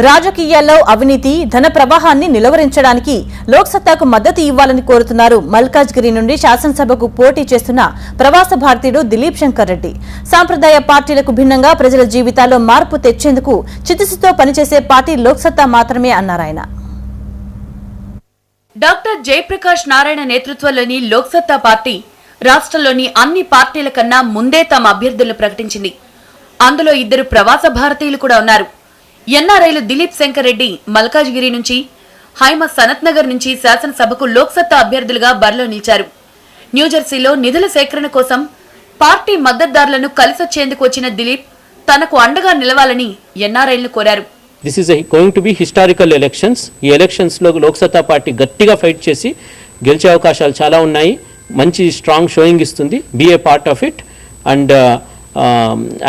రాజకీయాల్లో అవినీతి ధన ప్రవాహాన్ని నిలువరించడానికి లోక్సత్తాకు మద్దతు ఇవ్వాలని కోరుతున్నారు మల్కాజ్గిరి నుండి శాసనసభకు పోటీ చేస్తున్న ప్రవాస భారతీయుడు దిలీప్ శంకర్ రెడ్డి. సాంప్రదాయ పార్టీలకు భిన్నంగా ప్రజల జీవితాల్లో మార్పు తెచ్చేందుకు చిత్తశుద్ధితో పనిచేసే పార్టీ లోక్సత్తా మాత్రమే అన్నారు ఆయన. డాక్టర్ జయప్రకాష్ నారాయణ నేతృత్వంలోని లోక్సత్తా పార్టీ రాష్ట్రంలోని అన్ని పార్టీల కన్నా ముందే తమ అభ్యర్థులను ప్రకటించింది. అందులో 2 ప్రవాస భారతీయులు కూడా ఉన్నారు. ఎన్ఆర్ఐలు దిలీప్ శంకర్ రెడ్డి మల్కాజ్గిరి నుంచి, హైమ సనత్ నగర్ నుంచి శాసనసభకు లోక్సత్తా అభ్యర్థులుగా బరిలో నిలిచారు. న్యూజెర్సీలో నిధుల సేకరణ కోసం పార్టీ మద్దతుదారులను కలిసొచ్చేందుకు వచ్చిన దిలీప్ తనకు అండగా నిలవాలని ఎన్ఆర్ఐలను కోరారు. This is going to be historical elections. ఈ ఎలక్షన్స్ లో లోక్సత్తా పార్టీ గట్టిగా ఫైట్ చేసి గెలిచే అవకాశాలు చాలా ఉన్నాయి. మంచి స్ట్రాంగ్ షోయింగ్ ఇస్తుంది. Be a part of it and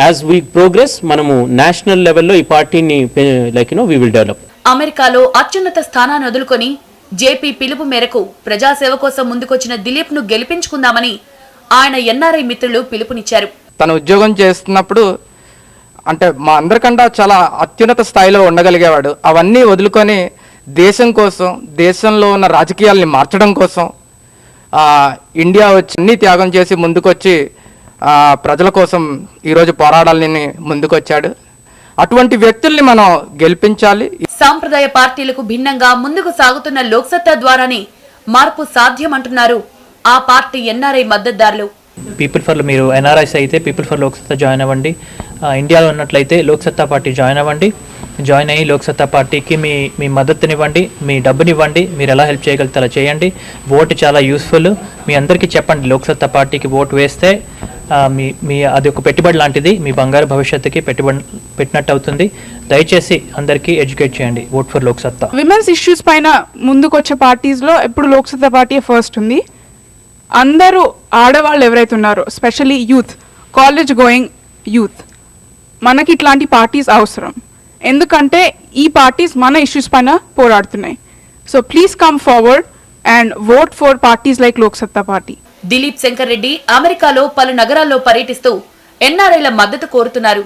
as we progress మనము నేషనల్ లెవెల్లో ఈ పార్టీని వీ విల్ డెవలప్. అమెరికాలో అత్యున్నత స్థానాన్ని వదులుకొని జేపీ పిలుపు మేరకు ప్రజాసేవ కోసం ముందుకొచ్చిన దిలీప్ ను గెలిపించుకుందామని ఆయన ఎన్ఆర్ఐ మిత్రులు పిలుపునిచ్చారు. తన ఉద్యోగం చేస్తున్నప్పుడు అంటే మా అందరికంటే చాలా అత్యున్నత స్థాయిలో ఉండగలిగేవాడు. అవన్నీ వదులుకొని దేశం కోసం, దేశంలో ఉన్న రాజకీయాల్ని మార్చడం కోసం ఇండియా వచ్చి అన్ని త్యాగం చేసి ముందుకొచ్చి ప్రజల కోసం ఈరోజు పోరాడాలని ముందుకొచ్చాడు. అటువంటి వ్యక్తుల్ని మనం గెలిపించాలి. సాంప్రదాయ పార్టీలకు భిన్నంగా ముందుకు సాగుతున్న లోక్సత్తా ద్వారానే మార్పు సాధ్యమంటున్నారు ఆ పార్టీ ఎన్ఆర్ఐ మద్దతుదారులు. పీపుల్ ఫర్ మీరు ఎన్ఆర్ఐస్ అయితే పీపుల్ ఫర్ లోక్సత్తా జాయిన్ అవ్వండి. ఇండియాలో ఉన్నట్లయితే లోక్సత్తా పార్టీ జాయిన్ అవ్వండి. జాయిన్ అయ్యి లోక్సత్తా పార్టీకి మీ మద్దతునివ్వండి, మీ డబ్బునివ్వండి. మీరు ఎలా హెల్ప్ చేయగలుగుతారో చేయండి. ఓటు చాలా యూస్ఫుల్. మీ అందరికీ చెప్పండి, లోక్సత్తా పార్టీకి ఓటు వేస్తే మీ అది ఒక పెట్టుబడి లాంటిది. మీ బంగారు భవిష్యత్తుకి పెట్టుబడి పెట్టినట్టు అవుతుంది. దయచేసి అందరికీ ఎడ్యుకేట్ చేయండి. Vote for Loksatta. Women's issues పైన ముందుకొచ్చే పార్టీస్లో ఎప్పుడు లోక్సత్తా పార్టీ ఫస్ట్ ఉంది. అందరూ ఆడవాళ్ళు ఎవరైతే ఉన్నారో, specially youth, college going youth, మనకి ఇట్లాంటి పార్టీస్ అవసరం. ఎందుకంటే ఈ పార్టీస్ మన ఇష్యూస్ పైన పోరాడుతున్నాయి. So please come forward and vote for parties like Loksatta party. Dilip Shankar Reddy అమెరికాలో పలు నగరాల్లో పర్యటిస్తూ ఎన్ఆర్ఐల మద్దతు కోరుతున్నారు.